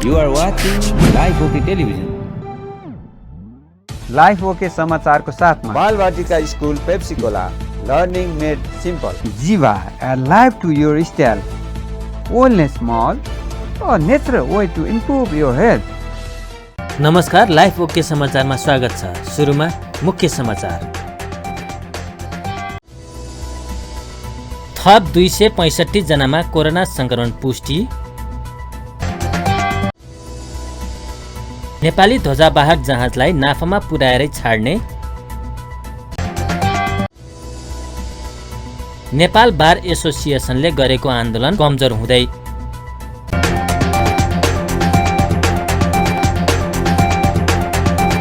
You are watching Live OK Television. Life OK समाचारको साथमा Balvatika school Pepsicola learning made simple Jiva life to your style wellness mall natural way to improve your health. नमस्कार, Life OK समाचारमा स्वागत छ। सुरुमा मुख्य समाचार। थप 265 जनामा कोरोना संक्रमण पुष्टि। नेपाली ध्वजावाहक जहाजलाई नाफामा पुर्याएरै छाड्ने। नेपाल बार एसोसिएसनले गरेको आन्दोलन कमजोर हुँदै।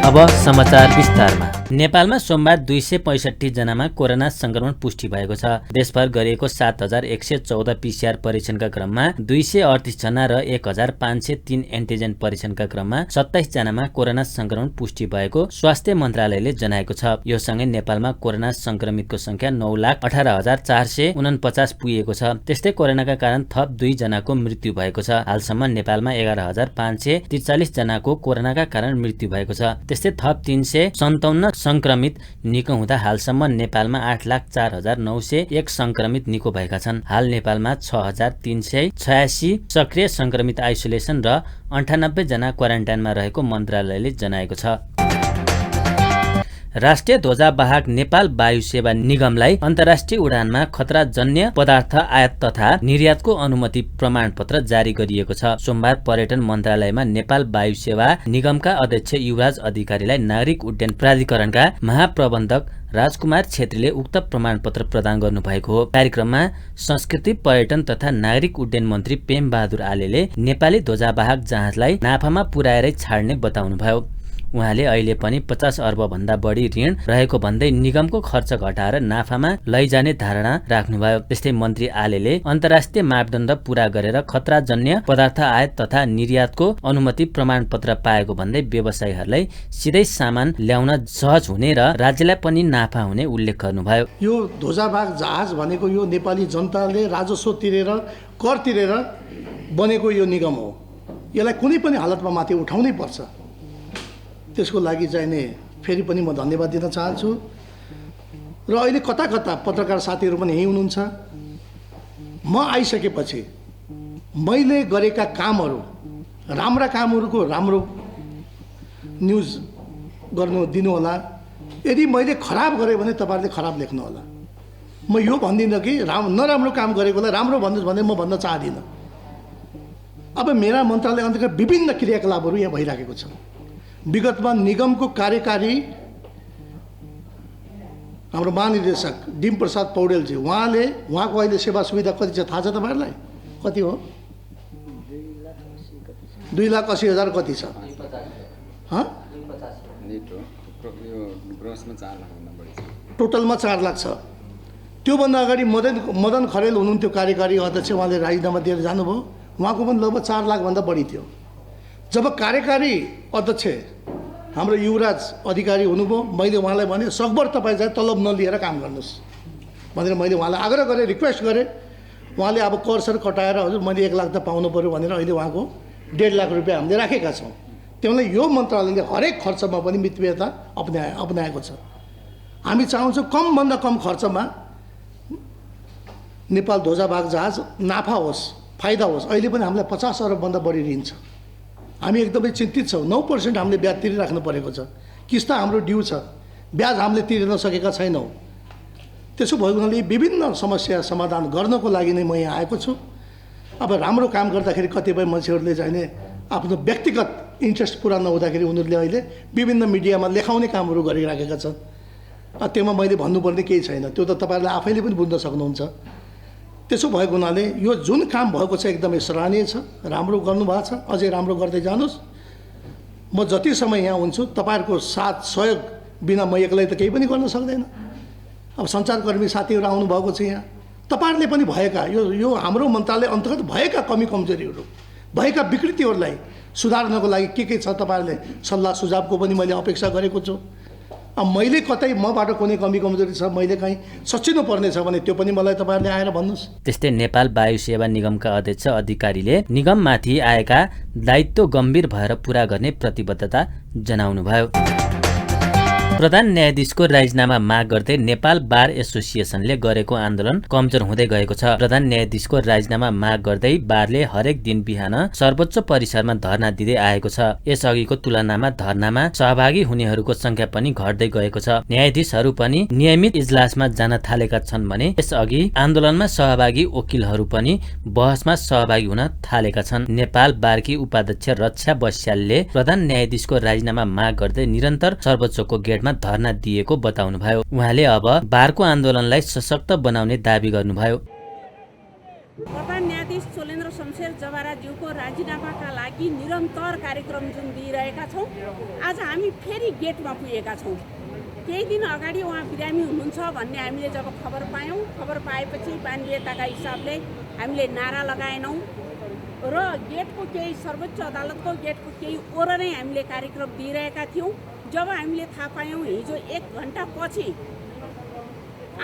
अब समाचार विस्तारमा। नेपालमा सोमबार 265 जनामा कोरोना संक्रमण पुष्टि भएको छ। देशभर गरिएको 7114 पीसीआर परीक्षणका क्रममा 238 जना र 1503 एन्टिजेन परीक्षणका क्रममा 27 जनामा कोरोना संक्रमण पुष्टि भएको स्वास्थ्य मन्त्रालयले जनाएको छ। यो सँगै नेपालमा कोरोना संक्रमितको संख्या 9,18,449 पुगेको छ। त्यस्तै कोरोनाका कारण थप 2 जनाको मृत्यु भएको छ। हालसम्म नेपालमा 11,543 जनाको कोरोनाका कारण मृत्यु भएको छ। त्यस्तै थप 357 संक्रमित निको हुँदा हालसम्म नेपालमा 8,04,901 संक्रमित निको भएका छन्। हाल नेपालमा 6,386 सक्रिय संक्रमित आइसोलेसन र 98 जना क्वारेन्टाइनमा रहेको मन्त्रालयले जनाएको छ। राष्ट्रिय ध्वजावाहक नेपाल वायु सेवा निगमलाई अन्तर्राष्ट्रिय उडानमा खतराजन्य पदार्थ आयात तथा निर्यातको अनुमति प्रमाणपत्र जारी गरिएको छ। सोमबार पर्यटन मन्त्रालयमा नेपाल वायु सेवा निगमका अध्यक्ष युवराज अधिकारीलाई नागरिक उड्डयन प्राधिकरणका महाप्रबन्धक राजकुमार छेत्रीले उक्त प्रमाणपत्र प्रदान गर्नुभएको हो। कार्यक्रममा संस्कृति पर्यटन तथा नागरिक उड्डयन मन्त्री प्रेम बहादुर आलेले नेपाली ध्वजावाहक जहाजलाई नाफामा पुर्याएरै छाड्ने बताउनुभयो। उहाँले अहिले पनि 50 अर्ब भन्दा बढी ऋण रहेको भन्दै निगमको खर्च घटाएर नाफामा लैजाने धारणा राख्नुभयो। त्यस्तै मन्त्री आलेले अन्तर्राष्ट्रिय मापदण्ड पूरा गरेर खतराजन्य पदार्थ आयात तथा निर्यातको अनुमति प्रमाणपत्र पाएको भन्दै व्यवसायीहरूलाई सिधै सामान ल्याउन सहज हुने र राज्यलाई पनि नाफा हुने उल्लेख गर्नुभयो। यो ध्वजावाहक जहाज भनेको यो नेपाली जनताले राजस्व तिरेर कर तिरेर बनेको यो निगम हो। यसलाई कुनै पनि हालतमा माथि उठाउनै पर्छ। त्यसको लागि चाहिने फेरि पनि म धन्यवाद दिन चाहन्छु। र अहिले कता कता पत्रकार साथीहरू पनि यही हुनुहुन्छ। म आइसकेपछि मैले गरेका कामहरू राम्रा कामहरूको राम्रो न्युज गर्नु दिनुहोला। यदि मैले खराब गरेँ भने तपाईँहरूले खराब लेख्नु होला। म यो भन्दिनँ कि नराम्रो काम गरेकोलाई राम्रो भन्नुहोस् भने म भन्न चाहदिनँ। अब मेरा मन्त्रालय अन्तर्गत विभिन्न क्रियाकलापहरू यहाँ भइराखेको छ। विगतमा निगमको कार्यकारी हाम्रो महानिर्देशक डिम प्रसाद पौडेलजी उहाँको अहिले सेवा सुविधा कति छ थाहा छ तपाईँहरूलाई? कति हो? 2,80,000 कति छ? टोटलमा 4 लाख छ। त्योभन्दा अगाडि मदन खरेल हुनुहुन्थ्यो कार्यकारी अध्यक्ष। उहाँले राजीनामा दिएर जानुभयो। उहाँको पनि लगभग 4 लाखभन्दा बढी थियो। जब कार्यकारी अध्यक्ष हाम्रो युवराज अधिकारी हुनुभयो, मैले उहाँलाई भने सकभर तपाईँ चाहिँ तलब नलिएर काम गर्नुहोस् भनेर मैले उहाँलाई आग्रह गरेँ, रिक्वेस्ट गरेँ। उहाँले अब करसर कटाएर हजुर मैले 1 लाख त पाउनु पऱ्यो भनेर अहिले उहाँको 1.5 लाख रुपियाँ हामीले राखेका छौँ। त्यसले यो मन्त्रालयले हरेक खर्चमा पनि मितव्ययता अपनाएको छ। हामी चाहन्छौँ कमभन्दा कम खर्चमा नेपाल ध्वजावाहक जहाज नाफा होस्, फाइदा होस्। अहिले पनि हामीलाई 50 अरबभन्दा बढी ऋण छ। हामी एकदमै चिन्तित छौँ। 9% हामीले ब्याज तिरिराख्नु परेको छ। किस्ता हाम्रो ड्यू छ, ब्याज हामीले तिर्न सकेका छैनौँ। त्यसो भएको हुनाले विभिन्न समस्या समाधान गर्नको लागि नै म यहाँ आएको छु। अब राम्रो काम गर्दाखेरि कतिपय मान्छेहरूले चाहिने आफ्नो व्यक्तिगत इन्ट्रेस्ट पुरा नहुँदाखेरि उनीहरूले अहिले विभिन्न मिडियामा लेखाउने कामहरू गरिराखेका छन्। त्योमा मैले भन्नुपर्ने केही छैन। त्यो त तपाईँहरूले आफैले पनि बुझ्न सक्नुहुन्छ। त्यसो भएको हुनाले यो जुन काम भएको छ एकदमै सराहनीय छ। राम्रो गर्नुभएको छ। अझै राम्रो गर्दै जानुहोस्। म जति समय यहाँ हुन्छु तपाईँहरूको साथ सहयोग बिना म एक्लै त केही पनि गर्न सक्दैन। अब सञ्चारकर्मी साथीहरू आउनुभएको छ यहाँ। तपाईँहरूले पनि भएका यो हाम्रो मन्त्रालय अन्तर्गत भएका कमी कमजोरीहरू भएका विकृतिहरूलाई सुधार्नको लागि के छ तपाईँहरूले सल्लाह सुझावको पनि मैले अपेक्षा गरेको छु। मैले कतै मबाट कुनै कमी कमजोरी छ, मैले कहीँ सचिनु पर्ने छ भने त्यो पनि मलाई तपाईँहरूले आएर भन्नुहोस्। त्यस्तै नेपाल वायु सेवा निगमका अध्यक्ष अधिकारीले निगममाथि आएका दायित्व गम्भीर भएर पूरा गर्ने प्रतिबद्धता जनाउनुभयो। प्रधान न्यायाधीशको राजीनामा माग गर्दै नेपाल बार एसोसिएसनले गरेको आन्दोलन कमजोर हुँदै गएको छ। प्रधान न्यायाधीशको राजीनामा माग गर्दै बारले हरेक दिन बिहान सर्वोच्च परिसरमा धरना दिँदै आएको छ। यसअघिको तुलनामा धरनामा सहभागी हुनेहरूको संख्या पनि घट्दै गएको छ। न्यायाधीशहरू पनि नियमित इजलासमा जान थालेका छन् भने यसअघि आन्दोलनमा सहभागी वकिलहरू पनि बहसमा सहभागी हुन थालेका छन्। नेपाल बारकी उपाध्यक्ष रक्षा बस्यालले प्रधान न्यायाधीशको राजीनामा माग गर्दै निरन्तर सर्वोच्चको गेटमा धरना दिएको बताउनुभयो। उहाँले अब बारको आन्दोलनलाई सशक्त बनाउने दाबी गर्नुभयो। प्रधान न्यायाधीश चोलेन्द्र शमशेर जवाराज्यूको राजीनामाका लागि निरन्तर कार्यक्रम जुन दिइरहेका छौँ, आज हामी फेरि गेटमा पुगेका छौँ। केही दिन अगाडि उहाँ बिरामी हुनुहुन्छ भन्ने हामीले जब खबर पायौँ, खबर पाएपछि मानवीयताका हिसाबले हामीले नारा लगाएनौँ र गेटको केही सर्वोच्च अदालतको गेटको केही ओरै हामीले कार्यक्रम दिइरहेका थियौँ। जब हामीले थाहा पायौँ हिजो 1 घण्टा पछि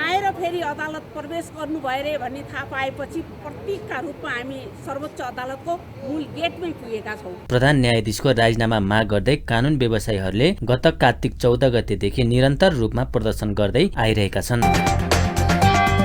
आएर फेरि अदालत प्रवेश गर्नुभयो रे भन्ने थाहा पाएपछि प्रतीकका रूपमा हामी सर्वोच्च अदालतको मूल गेटमै पुगेका छौँ। प्रधान न्यायाधीशको राजीनामा माग गर्दै कानुन व्यवसायीहरूले गत कार्तिक 14 गतेदेखि निरन्तर रूपमा प्रदर्शन गर्दै आइरहेका छन्।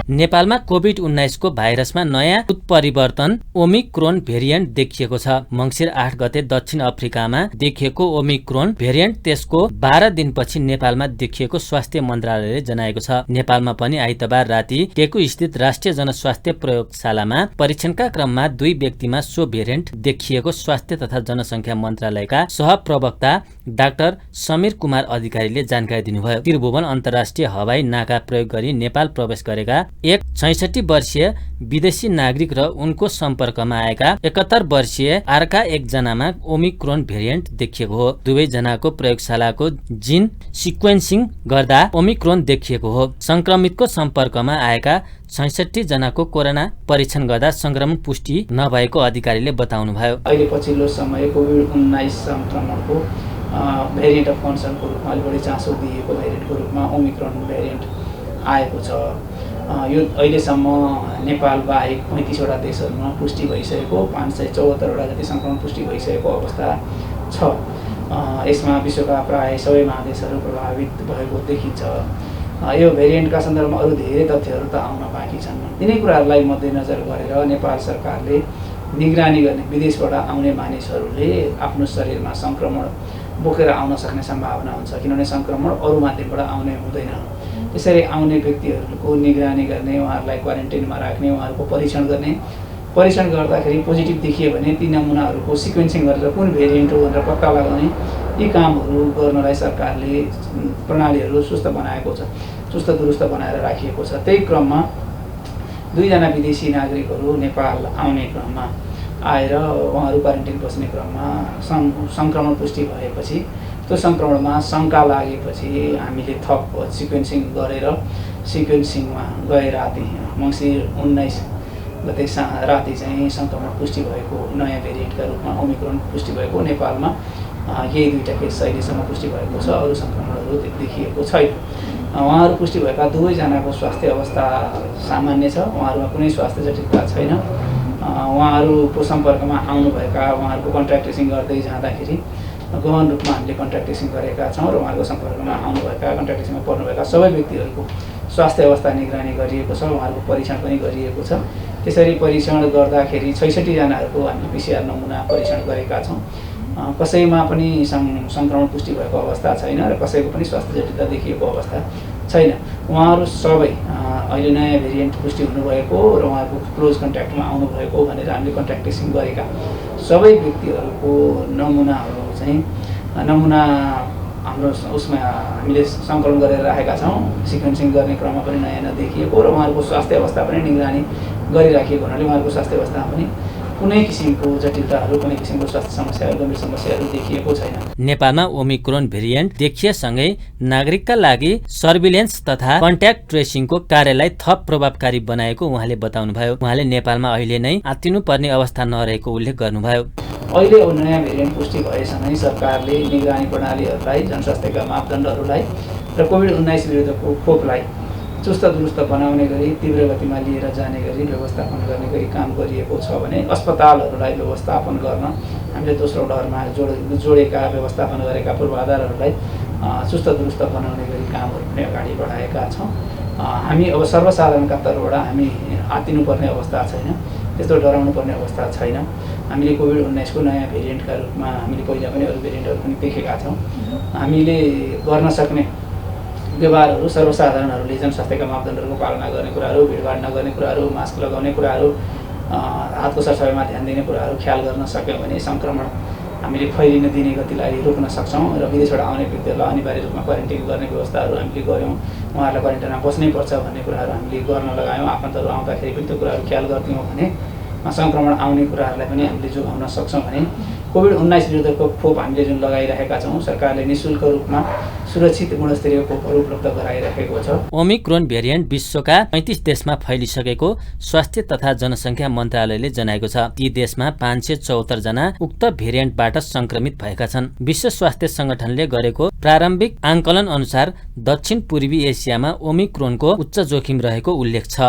नेपालमा कोभिड-19 को भाइरसमा नयाँ उत्परिवर्तन ओमिक्रोन भेरिएन्ट देखिएको छ। मङ्सिर 8 गते दक्षिण अफ्रिकामा देखिएको ओमिक्रोन भेरिएन्ट त्यसको 12 दिनपछि नेपालमा देखिएको स्वास्थ्य मन्त्रालयले जनाएको छ। नेपालमा पनि आइतबार राति टेकु स्थित राष्ट्रिय जनस्वास्थ्य प्रयोगशालामा परीक्षणका क्रममा 2 व्यक्तिमा सो भेरिएन्ट देखिएको स्वास्थ्य तथा जनसङ्ख्या मन्त्रालयका सहप्रवक्ता डाक्टर समीर कुमार अधिकारीले जानकारी दिनुभयो। त्रिभुवन अन्तर्राष्ट्रिय हवाई नाका प्रयोग गरी नेपाल प्रवेश गरेका एक 66 वर्षीय विदेशी नागरिक र उनको सम्पर्कमा आएका 71 वर्षीय अर्का एकजनामा ओमिक्रोन भेरिएन्ट देखिएको हो। दुवै जनाको प्रयोगशालाको जिन सिक्वेन्सिङ गर्दा ओमिक्रोन देखिएको हो। संक्रमितको सम्पर्कमा आएका 66 जनाको कोरोना परीक्षण गर्दा संक्रमण पुष्टि नभएको अधिकारीले बताउनुभयो। अहिले पछिल्लो समय कोभिड-19 संक्रमणको भेरिएन्ट अफ कन्सर्नको रूपमा अलि बढी चासो दिएको भेरिएन्टको रूपमा ओमिक्रोन भेरिएन्ट आएको छ। यो अहिलेसम्म नेपाल बाहेक 35 वटा देशहरूमा पुष्टि भइसकेको 574 वटा जति संक्रमण पुष्टि भइसकेको अवस्था छ। यसमा विश्वका प्राय सबै महादेशहरू प्रभावित भएको देखिन्छ। यो भेरिएन्टका सन्दर्भमा अरू धेरै तथ्यहरू त आउन बाँकी छन्। तिनै कुराहरूलाई मध्यनजर गरेर नेपाल सरकारले निगरानी गर्ने विदेशबाट आउने मानिसहरूले आफ्नो शरीरमा संक्रमण बोकेर आउन सक्ने सम्भावना हुन्छ, किनभने संक्रमण अरू माध्यमबाट आउने हुँदैन। त्यसरी आउने व्यक्तिहरूको निगरानी गर्ने, उहाँहरूलाई क्वारेन्टाइनमा राख्ने, उहाँहरूको परीक्षण गर्ने, परीक्षण गर्दाखेरि पोजिटिभ देखियो भने ती नमुनाहरूको सिक्वेन्सिङ गरेर कुन भेरिएन्ट हो भनेर पत्ता लगाउने यी कामहरू गर्नलाई सरकारले प्रणालीहरू सुस्त बनाएको छ, चुस्त दुरुस्त बनाएर राखिएको छ। त्यही क्रममा 2 जना विदेशी नागरिकहरू नेपाल आउने क्रममा आएर उहाँहरू क्वारेन्टाइन बस्ने क्रममा संक्रमण पुष्टि भएपछि त्यो संक्रमणमा शङ्का लागेपछि हामीले थप सिक्वेन्सिङ गरेर सिक्वेन्सिङमा गए राति मङ्सिर 19 गते राति चाहिँ संक्रमण पुष्टि भएको नयाँ भेरिएन्टका रूपमा ओमिक्रोन पुष्टि भएको नेपालमा यही 2टा केस अहिलेसम्म पुष्टि भएको छ। अरू संक्रमणहरू देखिएको छैन। उहाँहरू पुष्टि भएका 2 जनाको स्वास्थ्य अवस्था सामान्य छ। उहाँहरूमा कुनै स्वास्थ्य जटिलता छैन। उहाँहरूको सम्पर्कमा आउनुभएका, उहाँहरूको कन्ट्याक्ट ट्रेसिङ गर्दै जाँदाखेरि गहन रूपमा हामीले कन्ट्याक्ट ट्रेसिङ गरेका छौँ र उहाँहरूको सम्पर्कमा आउनुभएका, कन्ट्याक्ट ट्रेसिङमा पर्नुभएका सबै व्यक्तिहरूको स्वास्थ्य अवस्था निगरानी गरिएको छ। उहाँहरूको परीक्षण पनि गरिएको छ। त्यसरी परीक्षण गर्दाखेरि 66 जनाहरूको हामीले PCR नमुना परीक्षण गरेका छौँ। कसैमा पनि संक्रमण पुष्टि भएको अवस्था छैन र कसैको पनि स्वास्थ्य जटिलता देखिएको अवस्था छैन। उहाँहरू सबै अहिले नयाँ भेरिएन्ट पुष्टि हुनुभएको र उहाँहरूको क्लोज कन्ट्याक्टमा आउनुभएको भनेर हामीले कन्ट्याक्ट ट्रेसिङ गरेका सबै व्यक्तिहरूको नमुनाहरू चाहिँ नमुना हाम्रो उसमा हामीले सङ्कलन गरेर राखेका छौँ। सिक्वेन्सिङ गर्ने क्रममा पनि नयाँ नदेखिएको र उहाँहरूको स्वास्थ्य अवस्था पनि निगरानी गरिराखिएको हुनाले उहाँहरूको स्वास्थ्य अवस्थामा पनि कुनै किसिमको जटिलताहरू, कुनै किसिमको स्वास्थ्य समस्याहरू, गम्भीर समस्याहरू देखिएको छैन। नेपालमा ओमिक्रोन भेरिएन्ट देखिएसँगै नागरिकका लागि सर्भिलेन्स तथा कन्ट्याक्ट ट्रेसिङको कार्यलाई थप प्रभावकारी बनाएको उहाँले बताउनुभयो। उहाँले नेपालमा अहिले नै आत्तिनुपर्ने अवस्था नरहेको उल्लेख गर्नुभयो। अहिले नयाँ भेरिएन्ट पुष्टि भएसँगै सरकारले निगरानी प्रणालीहरूलाई, जनस्वास्थ्यका मापदण्डहरूलाई र कोभिड-19 विरुद्धको खोपलाई चुस्त दुरुस्त बनाउने गरी तीव्र गतिमा लिएर जाने गरी व्यवस्थापन गर्ने गरी काम गरिएको छ भने अस्पतालहरूलाई व्यवस्थापन गर्न हामीले दोस्रो लहरमा जोडेका व्यवस्थापन गरेका पूर्वाधारहरूलाई चुस्त दुरुस्त बनाउने गरी कामहरू पनि अगाडि बढाएका छौँ। हामी अब सर्वसाधारणका तर्फबाट हामी आत्तिनुपर्ने अवस्था छैन, त्यस्तो डराउनु पर्ने अवस्था छैन। हामीले कोभिड-19 को नयाँ भेरिएन्टका रूपमा हामीले पहिला पनि अरू भेरिएन्टहरू पनि देखेका छौँ। हामीले गर्न सक्ने व्यवहारहरू सर्वसाधारणहरूले जनस्वास्थ्यका मापदण्डहरूको पालना गर्ने कुराहरू, भिडभाड नगर्ने कुराहरू, मास्क लगाउने कुराहरू, हातको सरसफाइमा ध्यान दिने कुराहरू ख्याल गर्न सक्यौँ भने सङ्क्रमण हामीले फैलिन दिने गतिलाई रोक्न सक्छौँ। र विदेशबाट आउने व्यक्तिहरूलाई अनिवार्य रूपमा क्वारेन्टाइन गर्ने व्यवस्थाहरू हामीले गऱ्यौँ। उहाँहरूलाई क्वारेन्टाइनमा बस्नै पर्छ भन्ने कुराहरू हामीले गर्न लगायौँ। आफन्तहरू आउँदाखेरि पनि त्यो कुराहरू ख्याल गर्थ्यौँ भने सङ्क्रमण आउने कुराहरूलाई पनि हामीले जोगाउन सक्छौँ भने कोभिड-19 विरुद्धको खोप हामीले जुन लगाइरहेका छौँ, सरकारले निःशुल्क रूपमा सुरक्षित गुणस्तरीय खोपहरू उपलब्ध गराइरहेको छ। ओमिक्रोन भेरिएन्ट विश्वका 35 देशमा फैलिसकेको स्वास्थ्य तथा जनसङ्ख्या मन्त्रालयले जनाएको छ। ती देशमा 574 जना उक्त भेरिएन्टबाट संक्रमित भएका छन्। विश्व स्वास्थ्य संगठनले गरेको प्रारम्भिक आंकलन अनुसार दक्षिण पूर्वी एसियामा ओमिक्रोनको उच्च जोखिम रहेको उल्लेख छ।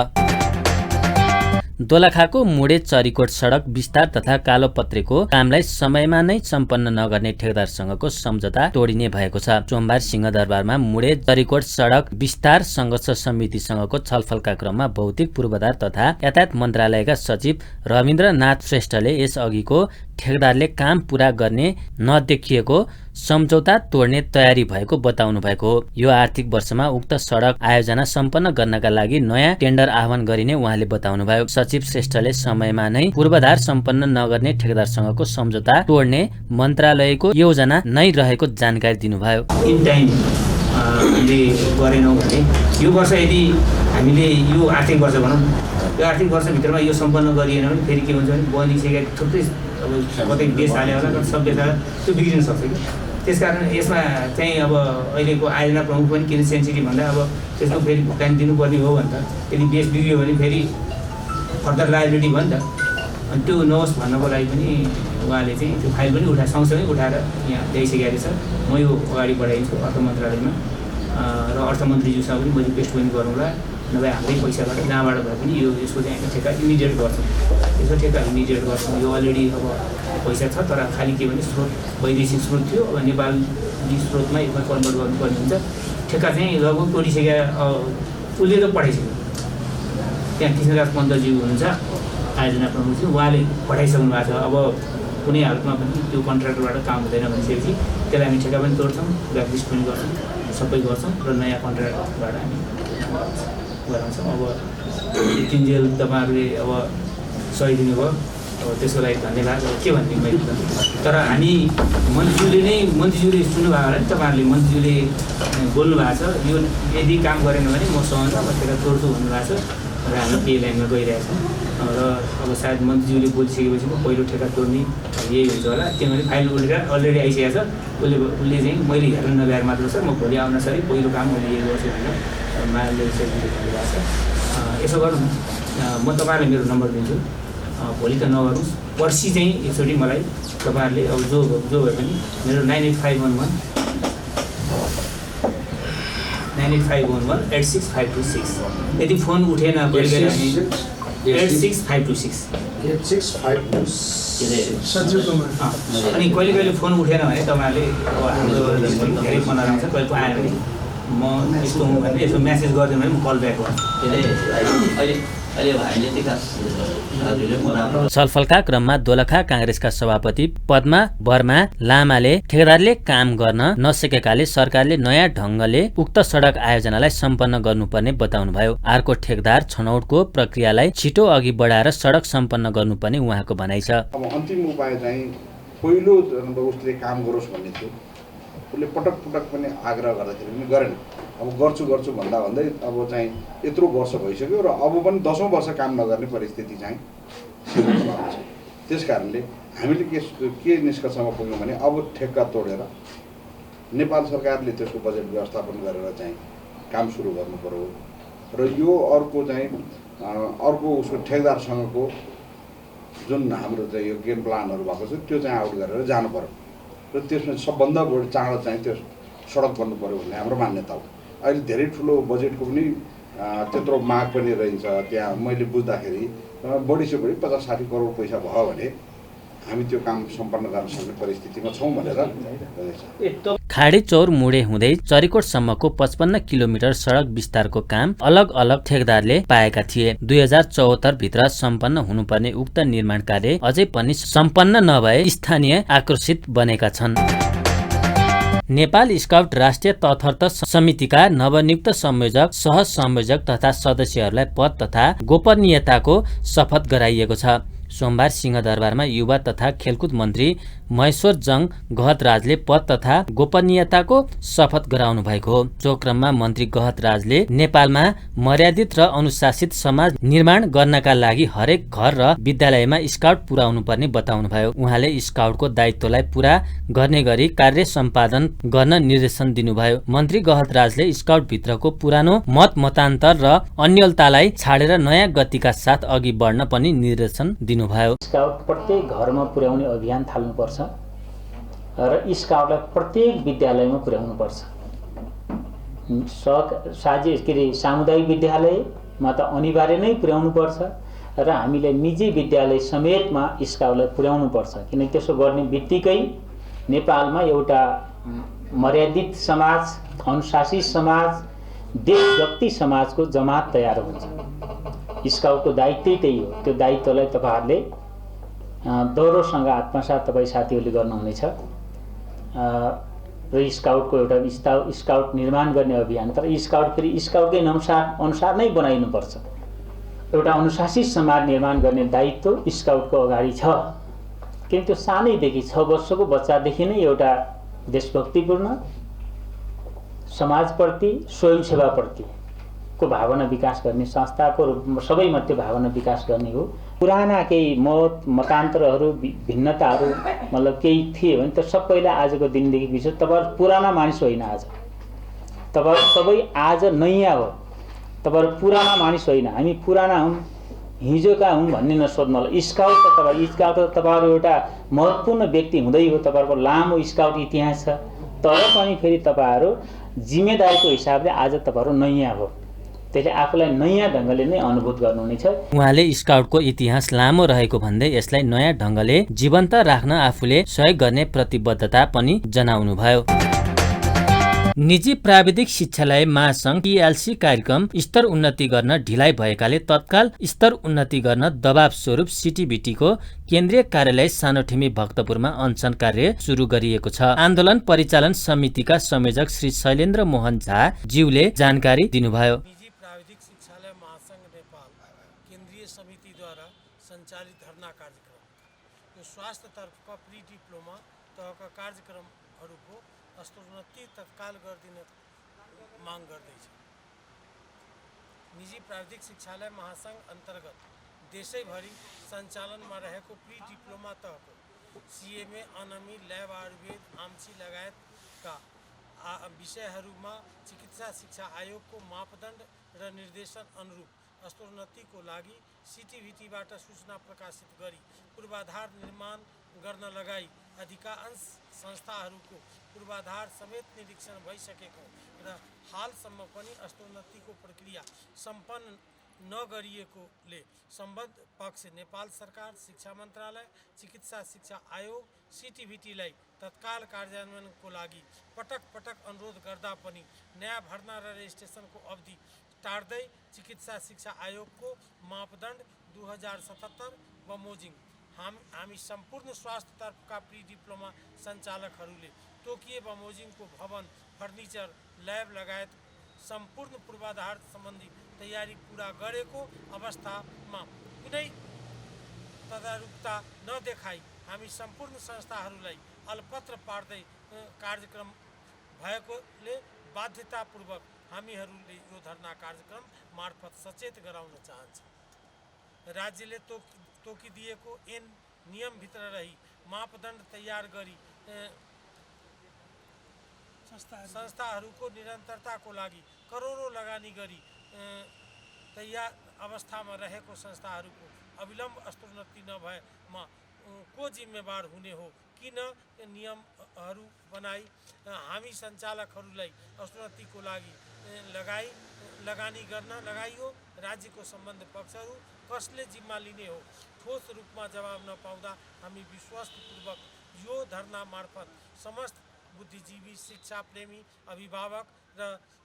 दोलखाको मुडे चरीकोट सडक विस्तार तथा कालोपत्रेको कामलाई समयमा नै सम्पन्न नगर्ने ठेकदारसँगको सम्झौता तोडिने भएको छ। सोमबार सिंहदरबारमा मुडे चरीकोट सडक विस्तार संघर्ष समितिसँगको छलफलका क्रममा भौतिक पूर्वाधार तथा यातायात मन्त्रालयका सचिव रविन्द्रनाथ श्रेष्ठले यसअघिको ठेकदारले काम पूरा गर्ने नदेखिएको सम्झौता तोड्ने तयारी भएको बताउनु भएको हो। यो आर्थिक वर्षमा उक्त सडक आयोजना सम्पन्न गर्नका लागि नयाँ टेन्डर आह्वान गरिने उहाँले बताउनु भयो। सचिव श्रेष्ठले समयमा नै पूर्वाधार सम्पन्न नगर्ने ठेकदारसँगको सम्झौता तोड्ने मन्त्रालयको योजना नै रहेको जानकारी दिनुभयो। इन टाइम हामीले गरेनौँ भने यो वर्ष यदि हामीले यो आर्थिक वर्ष भनौँ, यो आर्थिक वर्षभित्रमा यो सम्पन्न गरिएन भने फेरि के हुन्छ भने बनिसकेका थुप्रै अब कतै देश हाल्यो होला, सब देश हाल्यो, त्यो बिग्रिन सक्छ कि। त्यसकारण यसमा चाहिँ अब अहिलेको आयोजना प्रमुख पनि किन सेन्सिटिभ भन्दा अब त्यसको फेरि भुक्तानी दिनुपर्ने हो भने त यदि देश बिग्रियो भने फेरि फर्दर लायबिलिटी भयो नि त। अनि त्यो नहोस् भन्नको लागि पनि उहाँले चाहिँ त्यो फाइल पनि सँगसँगै उठाएर यहाँ ल्याइसकेको छ। म यो अगाडि बढाइदिन्छु अर्थ मन्त्रालयमा र अर्थमन्त्रीज्यूसँग पनि म रिक्वेस्ट पनि गरौँला, नभए हाम्रै पैसाबाट जहाँबाट भए पनि यसको चाहिँ हामी ठेक्का इमिडिएट गर्छौँ। यसको ठेक्का इमिडिएट गर्छौँ। यो अलरेडी अब पैसा छ, तर खालि के भने स्रोत वैदेशिक स्रोत थियो, अब नेपाली स्रोतमा यसमा कन्भर्ट गर्नुपर्ने हुन्छ। ठेक्का चाहिँ लगभग तोडिसकेका उसले त पठाइसक्यो। त्यहाँ कृष्णराज पन्तज्यू हुनुहुन्छ आयोजना प्रमुख, उहाँले पठाइसक्नु भएको छ। अब कुनै हालतमा पनि त्यो कन्ट्र्याक्टरबाट काम हुँदैन भनेपछि त्यसलाई हामी ठेक्का पनि तोड्छौँ, ब्ल्याकलिस्ट पनि गर्छौँ, सबै गर्छौँ र नयाँ कन्ट्र्याक्टरबाट हामी गराउँछौँ। अब तिनजेल तपाईँहरूले अब सही दिनुभयो, अब त्यसको लागि धन्यवाद। के भन्ने मैले तर हामी मन्त्रीज्यूले सुन्नुभयो होला नि, तपाईँहरूले मन्त्रीज्यूले बोल्नु भएको छ यो यदि काम गरेन भने म सहन म ठेक्का तोड्छु भन्नुभएको छ र हामी त्यही लाइनमा गइरहेछौँ। र अब सायद मन्त्रीज्यूले बोलिसकेपछि पहिलो ठेक्का तोड्ने यही हुन्छ होला, किनभने फाइल उठेर अलरेडी आइसकेको छ। उसले चाहिँ मैले हेर्न नभ्याएर मात्र सर म भोलि आउन सरी पहिलो काम मैले यही गर्छु भनेर मायाले भन्नुभएको छ। यसो गरौँ न, म तपाईँहरूलाई मेरो नम्बर दिन्छु, भोलि त नगर्नुहोस्, पर्सि चाहिँ एकचोटि मलाई तपाईँहरूले अब जो भए पनि मेरो 9851186526 यदि फोन उठेन 86526 अनि कहिले कहिले फोन उठेन भने तपाईँहरूले अब हाम्रो धेरै फोन आउँछ, कहिले आयो भने म यस्तो हुँ भने यसो म्यासेज गरिदिनु भने म कल ब्याक गर्छु। छलफलका क्रममा दोलखा काङ्ग्रेसका सभापति पद्मा वर्मा लामाले ठेकेदारले काम गर्न नसकेकाले सरकारले नयाँ ढङ्गले उक्त सडक आयोजनालाई सम्पन्न गर्नुपर्ने बताउनुभयो। अर्को ठेकेदार छनौटको प्रक्रियालाई छिटो अघि बढाएर सडक सम्पन्न गर्नुपर्ने उहाँको भनाइ छ। अब अन्तिम उपाय चाहिँ पहिलो उसले काम गरोस् भन्ने थियो। उसले पटक पनि आग्रह गर्दाखेरि पनि गरेन। अब गर्छु भन्दा भन्दै अब चाहिँ यत्रो वर्ष भइसक्यो र अब पनि 10औं वर्ष काम नगर्ने परिस्थिति चाहिँ सिर्जना भएको छ। त्यस कारणले हामीले के निष्कर्षमा पुग्यौँ भने अब ठेक्का तोडेर नेपाल सरकारले त्यसको बजेट व्यवस्थापन गरेर चाहिँ काम सुरु गर्नु पर्यो र यो अर्को चाहिँ अर्को उसको ठेकदारसँगको जुन हाम्रो चाहिँ यो गेम प्लानहरू भएको छ त्यो चाहिँ आउट गरेर जानु पर्यो र त्यसमा सबभन्दा बढी चाँडो चाहिँ त्यो सडक बन्नु पर्यो भन्ने हाम्रो मान्यता हो। अहिले धेरै ठुलो बजेटको पनि त्यत्रो माग पनि रहन्छ। त्यहाँ मैले बुझ्दाखेरि बढी से बढी 50-60 करोड पैसा भयो भने हामी त्यो काम सम्पन्न गर्न सक्ने परिस्थितिमा छौँ भनेर खाडी चौर मुडे हुँदै चरिकोटसम्मको 55 किलोमिटर सडक विस्तारको काम अलग अलग ठेकदारले पाएका थिए। 2074 भित्र सम्पन्न हुनुपर्ने उक्त निर्माण कार्य अझै पनि सम्पन्न नभए स्थानीय आक्रोशित बनेका छन्। नेपाल स्काउट राष्ट्रिय तटस्थ समितिका नवनियुक्त संयोजक, सह संयोजक तथा सदस्यहरूलाई पद तथा गोपनीयताको शपथ गराइएको छ। सोमबार सिंहदरबारमा युवा तथा खेलकुद मन्त्री महेश्वर जङ गहतराजले पद तथा गोपनीयताको शपथ गराउनु भएको हो। सो क्रममा मन्त्री गहतराजले नेपालमा मर्यादित र अनुशासित समाज निर्माण गर्नका लागि हरेक घर र विद्यालयमा स्काउट पुर्याउनु पर्ने बताउनुभयो। उहाँले स्काउटको दायित्वलाई पूरा गर्ने गरी कार्य सम्पादन गर्न निर्देशन दिनुभयो। मन्त्री गहतराजले स्काउट भित्रको पुरानो मतान्तर र अन्यलतालाई छाडेर नयाँ गतिका साथ अघि बढ्न पनि निर्देशन दिनुभयो। स्काउट प्रत्येक घरमा पुर्याउने अभियान थाल्नुपर्छ र स्काउटलाई प्रत्येक विद्यालयमा पुर्याउनुपर्छ। सामुदायिक विद्यालयमा त अनिवार्य नै पुर्याउनुपर्छ र हामीले निजी विद्यालय समेतमा स्काउटलाई पुर्याउनुपर्छ। किनकि त्यसो गर्ने बित्तिकै नेपालमा एउटा मर्यादित समाज, अनुशासित समाज, देशभक्ति समाजको जमात तयार हुन्छ। स्काउटको दायित्व त्यही हो। त्यो दायित्वलाई तपाईहरुले दोहोरोसँग आत्मसात तपाई साथीहरूले गर्नुहुनेछ र स्काउटको एउटा स्काउट निर्माण गर्ने अभियान। तर स्काउट फेरि स्काउटकै अनुसार नै बनाइनुपर्छ। एउटा अनुशासित समाज निर्माण गर्ने दायित्व स्काउटको अगाडि छ। किन त्यो सानैदेखि 6 वर्षको बच्चादेखि नै एउटा देशभक्तिपूर्ण समाजप्रति, स्वयंसेवाप्रति को भावना विकास गर्ने संस्थाको रूपमा सबैमा त्यो भावना विकास गर्ने हो। पुराना केही मतान्तरहरू, भिन्नताहरू मतलब केही थिए भने त सबैलाई आजको दिनदेखि बिर्सु। तपाईहरु पुराना मानिस होइन। आज तपाईहरु सबै आज नयाँ हो। तपाईहरु पुराना मानिस होइन। हामी पुराना हौं, हिजोका हौं भन्ने नसोध्नलाई। स्काउट त तपाईहरु एउटा महत्त्वपूर्ण व्यक्ति हुँदै हो। तपाईहरुको लामो स्काउट इतिहास छ। तर पनि फेरि तपाईहरु जिम्मेदारीको हिसाबले आज तपाईहरु नयाँ हो। त्यसले आफूलाई नयाँ ढंगले नै अनुभूत गर्नुहुनेछ। उहाँले स्काउटको इतिहास लामो रहेको भन्दै यसलाई नयाँ ढंगले जीवन्त राख्न आफूले सहयोग गर्ने प्रतिबद्धता पनि जनाउनुभयो। निजी प्राविधिक शिक्षालय महासंघ PLC कार्यक्रम स्तर उन्नति गर्न ढिलाइ भएकाले तत्काल स्तर उन्नति गर्न दबाव स्वरूप CTVT को केन्द्रीय कार्यालय सानोठिमी भक्तपुरमा अनसन कार्य सुरु गरिएको छ। आन्दोलन परिचालन समितिका संयोजक श्री शैलेन्द्र मोहन झा ज्यूले जानकारी दिनुभयो। निजी प्राविधिक शिक्षालय महासंघ नेपाल केन्द्रीय समितिद्वारा सञ्चालित धरना कार्यक्रम यो स्वास्थ्य तर्फका प्री डिप्लोमा तहका कार्यक्रमहरूको स्तरोन्नति तत्काल गरिदिन माग गर्दैछ। निजी प्राविधिक शिक्षालय महासंघ अन्तर्गत देशैभरि सञ्चालनमा रहेको प्री डिप्लोमा तहको CMA, अनमी, ल्याब, आयुर्वेद, आम्सी लगायतका विषयहरूमा चिकित्सा शिक्षा आयोगको मापदण्ड र निर्देशन अनुरूप स्तरोन्नतिको लागि CTVTबाट सूचना प्रकाशित गरी पूर्वाधार निर्माण गर्न लगाई अधिकांश संस्थाहरूको पूर्वाधार समेत निरीक्षण भइसकेको र हालसम्म पनि स्तरोन्नतिको प्रक्रिया सम्पन्न नगरिएकोले सम्बद्ध पक्ष नेपाल सरकार, शिक्षा मन्त्रालय, चिकित्सा शिक्षा आयोग CTVTलाई तत्काल कार्यान्वयनको लागि पटक पटक अनुरोध गर्दा पनि नयाँ भर्ना र रेजिस्ट्रेसनको अवधि टार्दै चिकित्सा शिक्षा आयोगको मापदण्ड 2077 बमोजिम हामी सम्पूर्ण स्वास्थ्य तर्फका प्री डिप्लोमा सञ्चालकहरूले तोकिए बमोजिमको भवन, फर्निचर, ल्याब लगायत सम्पूर्ण पूर्वाधार सम्बन्धी तयारी पूरा गरेको अवस्थामा कुनै तदारुकता नदेखाई हामी सम्पूर्ण संस्थाहरूलाई अलपत्र पार्दै कार्यक्रम भएकोले बाध्यतापूर्वक हामीहरूले यो धरना कार्यक्रम मार्फत सचेत गराउन चाहन्छ। राज्यले तोकिदिएको ऐन नियमभित्र रही मापदण्ड तयार गरी संस्थाहरूको निरन्तरताको लागि करोडौं लगानी गरी तयार अवस्थामा रहेको संस्थाहरूको अविलम्ब स्तरोन्नति नभएमा को जिम्मेवार हुने हो? किन नियमहरू बनाई हामी सञ्चालकहरूलाई स्तरोन्नतिको लागि लगानी गर्न लगाइयो। राज्यको सम्बन्ध पक्षहरू कसले जिम्मा लिने हो? ठोस रूपमा जवाब नपाउँदा हामी विश्वासपूर्वक यो धरना मार्फत समस्त बुद्धिजीवी, शिक्षा प्रेमी, अभिभावक र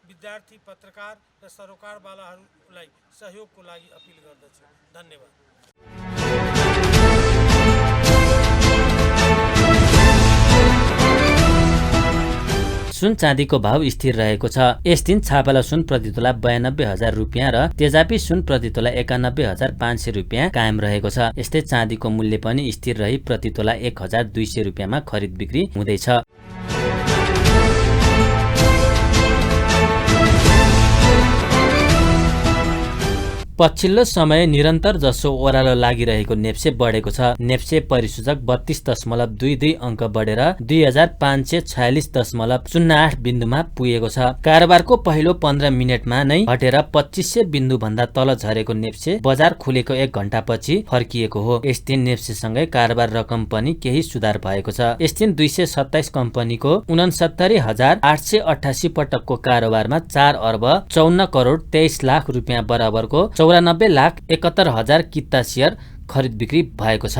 विद्यार्थी, पत्रकार र सरोकारवालाहरूलाई सहयोगको लागि अपिल गर्दछु। धन्यवाद। सुन चाँदीको भाव स्थिर रहेको छ। यस दिन छापाला सुन प्रति तोला 92,000 रुपियाँ र तेजाबी सुन प्रति तोला 91,500 रुपियाँ कायम रहेको छ। यस्तै चाँदीको मूल्य पनि स्थिर रही प्रति तोला 1,200 रुपियाँमा खरिद बिक्री हुँदैछ। पछिल्लो समय निरन्तर जसो ओह्रालो लागिरहेको नेप्से बढेको छ। नेप्से परिसूचक 32.22 अङ्क बढेर 2546.08 बिन्दुमा पुगेको छ। कारोबारको पहिलो 15 मिनटमा नै घटेर 2500 बिन्दु भन्दा तल झरेको नेप्से बजार खुलेको 1 घण्टापछि फर्किएको हो। यस दिन नेप्सेसँगै कारोबार रकम पनि केही सुधार भएको छ। यस दिन 227 कम्पनीको 69,888 पटकको कारोबारमा 4 अर्ब 54 करोड 23 लाख रुपियाँ बराबरको 94,71,000 किता सेयर खरिद बिक्री भएको छ।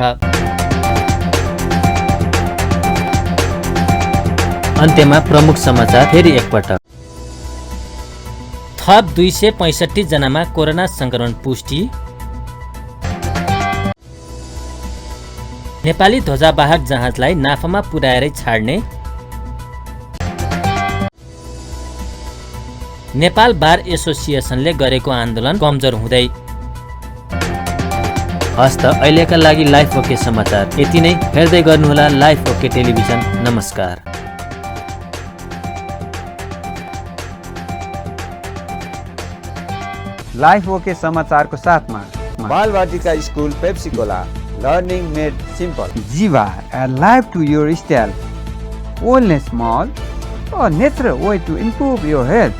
अन्त्यमा प्रमुख समाचार फेरि एकपटक। थप 265 जनामा कोरोना संक्रमण पुष्टि। नेपाली ध्वजावाहक जहाजलाई नाफामा पुर्याएरै छाड्ने। नेपाल बार एसोसिएसनले गरेको आन्दोलन कमजोर हुँदै। हस्त अहिलेका लागि लाइफ ओके समाचार यति नै। हेर्दै गर्नुहोला लाइफ ओके टेलिभिजन। नमस्कार। लाइफ ओके समाचारको साथमा Balvatika school Pepsicola, learning made simple. Jiva, a life to your style, wellness mall, a natural way to improve your health.